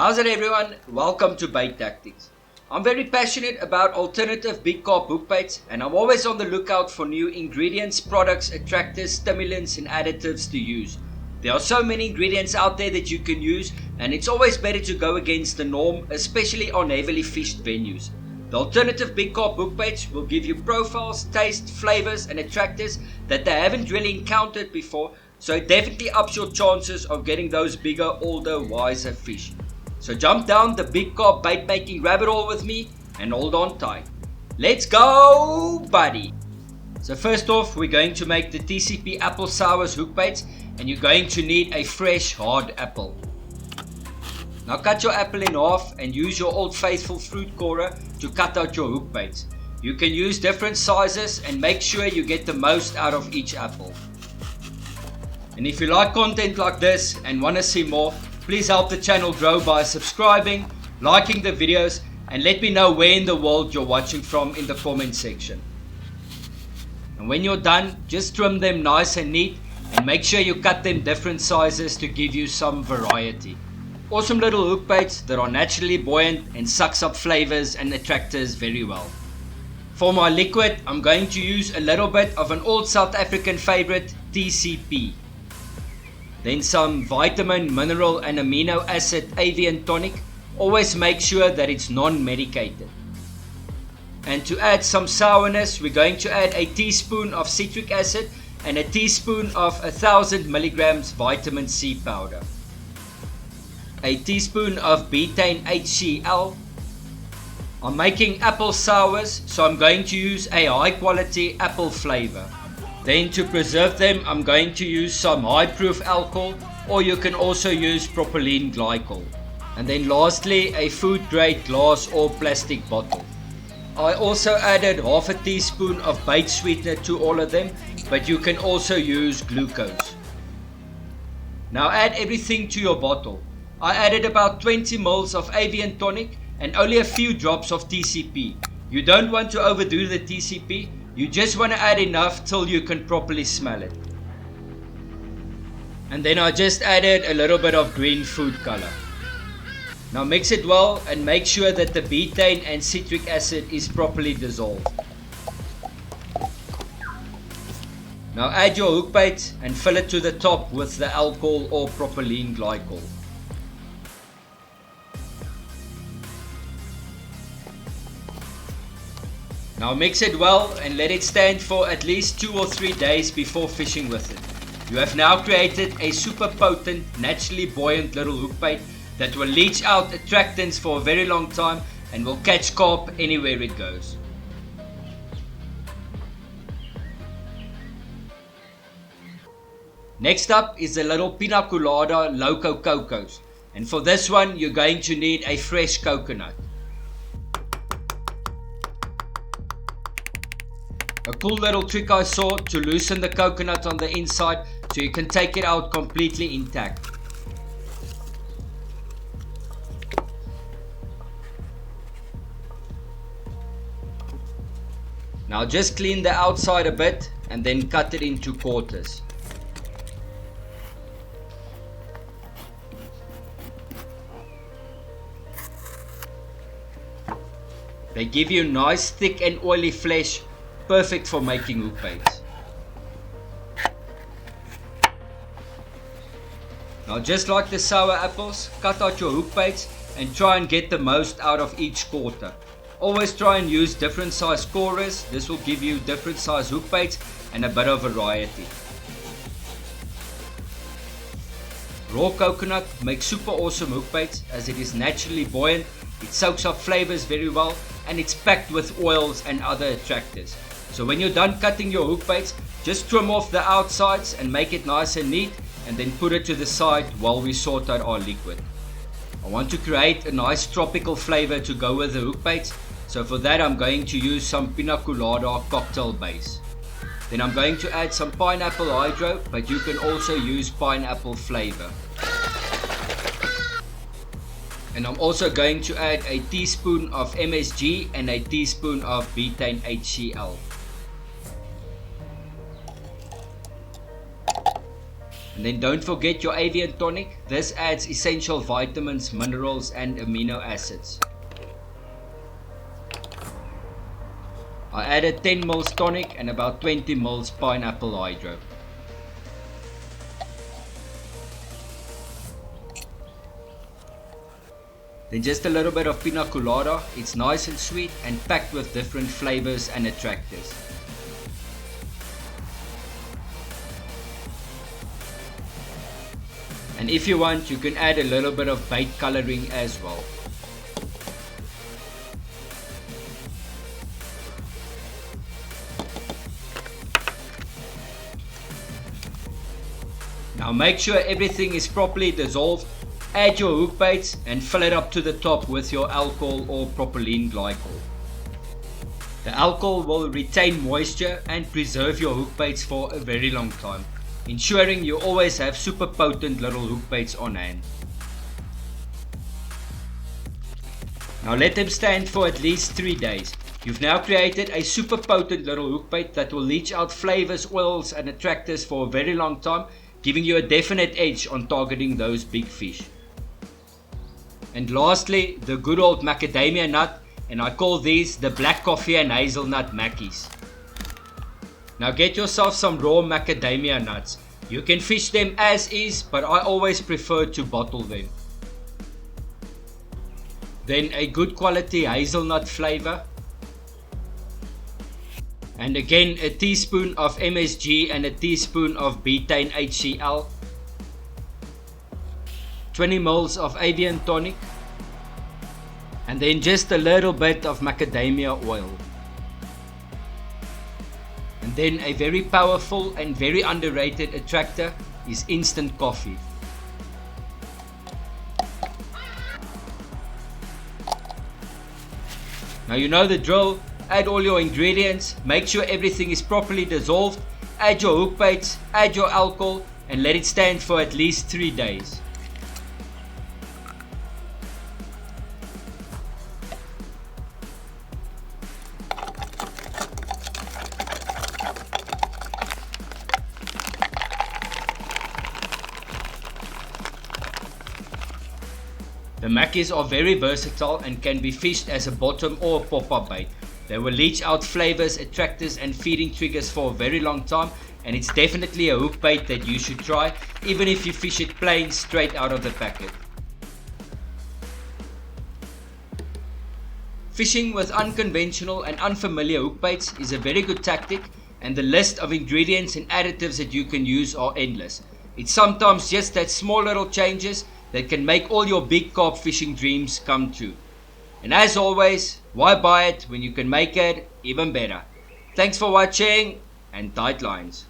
How's it everyone? Welcome to Bait Tactics. I'm very passionate about alternative big carp hook baits and I'm always on the lookout for new ingredients, products, attractors, stimulants and additives to use. There are so many ingredients out there that you can use and it's always better to go against the norm, especially on heavily fished venues. The alternative big carp hook baits will give you profiles, taste, flavors and attractors that they haven't really encountered before, so it definitely ups your chances of getting those bigger, older, wiser fish. So jump down the big carp bait making rabbit hole with me and hold on tight. Let's go, buddy! So first off, we're going to make the TCP apple Sourz hook baits and you're going to need a fresh hard apple. Now cut your apple in half and use your old faithful fruit corer to cut out your hook baits. You can use different sizes and make sure you get the most out of each apple. And if you like content like this and want to see more, please help the channel grow by subscribing, liking the videos and let me know where in the world you're watching from in the comment section. And when you're done, just trim them nice and neat and make sure you cut them different sizes to give you some variety. Awesome little hook baits that are naturally buoyant and sucks up flavors and attractors very well. For my liquid, I'm going to use a little bit of an old South African favorite, TCP. Then some vitamin, mineral and amino acid avian tonic. Always make sure that it's non-medicated. And to add some sourness, we're going to add a teaspoon of citric acid and a teaspoon of 1000 milligrams vitamin C powder. A teaspoon of betaine HCl. I'm making apple sours, so I'm going to use a high quality apple flavor. Then to preserve them, I'm going to use some high proof alcohol or you can also use propylene glycol. And then lastly, a food grade glass or plastic bottle. I also added half a teaspoon of bait sweetener to all of them, but you can also use glucose. Now add everything to your bottle. I added about 20 ml of avian tonic and only a few drops of TCP. You don't want to overdo the TCP. You just want to add enough till you can properly smell it. And then I just added a little bit of green food color. Now mix it well and make sure that the betaine and citric acid is properly dissolved. Now add your hook bait and fill it to the top with the alcohol or propylene glycol. Now mix it well and let it stand for at least 2 or 3 days before fishing with it. You have now created a super potent, naturally buoyant little hook bait that will leach out attractants for a very long time and will catch carp anywhere it goes. Next up is the little PinaColada Loco Cocos, and for this one you're going to need a fresh coconut. A cool little trick I saw to loosen the coconut on the inside so you can take it out completely intact. Now just clean the outside a bit and then cut it into quarters. They give you nice thick and oily flesh, perfect for making hook baits. Now just like the sour apples, cut out your hook baits and try and get the most out of each quarter. Always try and use different size corers. This will give you different size hook baits and a bit of variety. Raw coconut makes super awesome hook baits as it is naturally buoyant, it soaks up flavors very well and it's packed with oils and other attractors. So when you're done cutting your hook baits, just trim off the outsides and make it nice and neat and then put it to the side while we sort out our liquid. I want to create a nice tropical flavor to go with the hook baits, so for that I'm going to use some PinaColada cocktail base. Then I'm going to add some pineapple hydro, but you can also use pineapple flavor. And I'm also going to add a teaspoon of MSG and a teaspoon of betaine HCl. And then don't forget your avian tonic. This adds essential vitamins, minerals and amino acids. I added 10 ml tonic and about 20 ml pineapple hydro. Then just a little bit of PinaColada. It's nice and sweet and packed with different flavors and attractors. And if you want, you can add a little bit of bait coloring as well. Now make sure everything is properly dissolved. Add your hook baits and fill it up to the top with your alcohol or propylene glycol. The alcohol will retain moisture and preserve your hook baits for a very long time, ensuring you always have super potent little hook baits on hand. Now let them stand for at least 3 days. You've now created a super potent little hook bait that will leach out flavors, oils and attractors for a very long time, giving you a definite edge on targeting those big fish. And lastly, the good old macadamia nut, and I call these the black coffee and hazelnut Maccies. Now get yourself some raw macadamia nuts. You can fish them as is, but I always prefer to bottle them. Then a good quality hazelnut flavor. And again a teaspoon of MSG and a teaspoon of betaine HCl. 20 ml of avian tonic. And then just a little bit of macadamia oil. And then a very powerful and very underrated attractor is instant coffee. Now you know the drill. Add all your ingredients, make sure everything is properly dissolved, add your hook baits, add your alcohol and let it stand for at least 3 days. The Maccies are very versatile and can be fished as a bottom or a pop-up bait. They will leach out flavors, attractors and feeding triggers for a very long time, and it's definitely a hook bait that you should try, even if you fish it plain straight out of the packet. Fishing with unconventional and unfamiliar hook baits is a very good tactic, and the list of ingredients and additives that you can use are endless. It's sometimes just that small little changes that can make all your big carp fishing dreams come true. And as always, why buy it when you can make it even better? Thanks for watching and tight lines.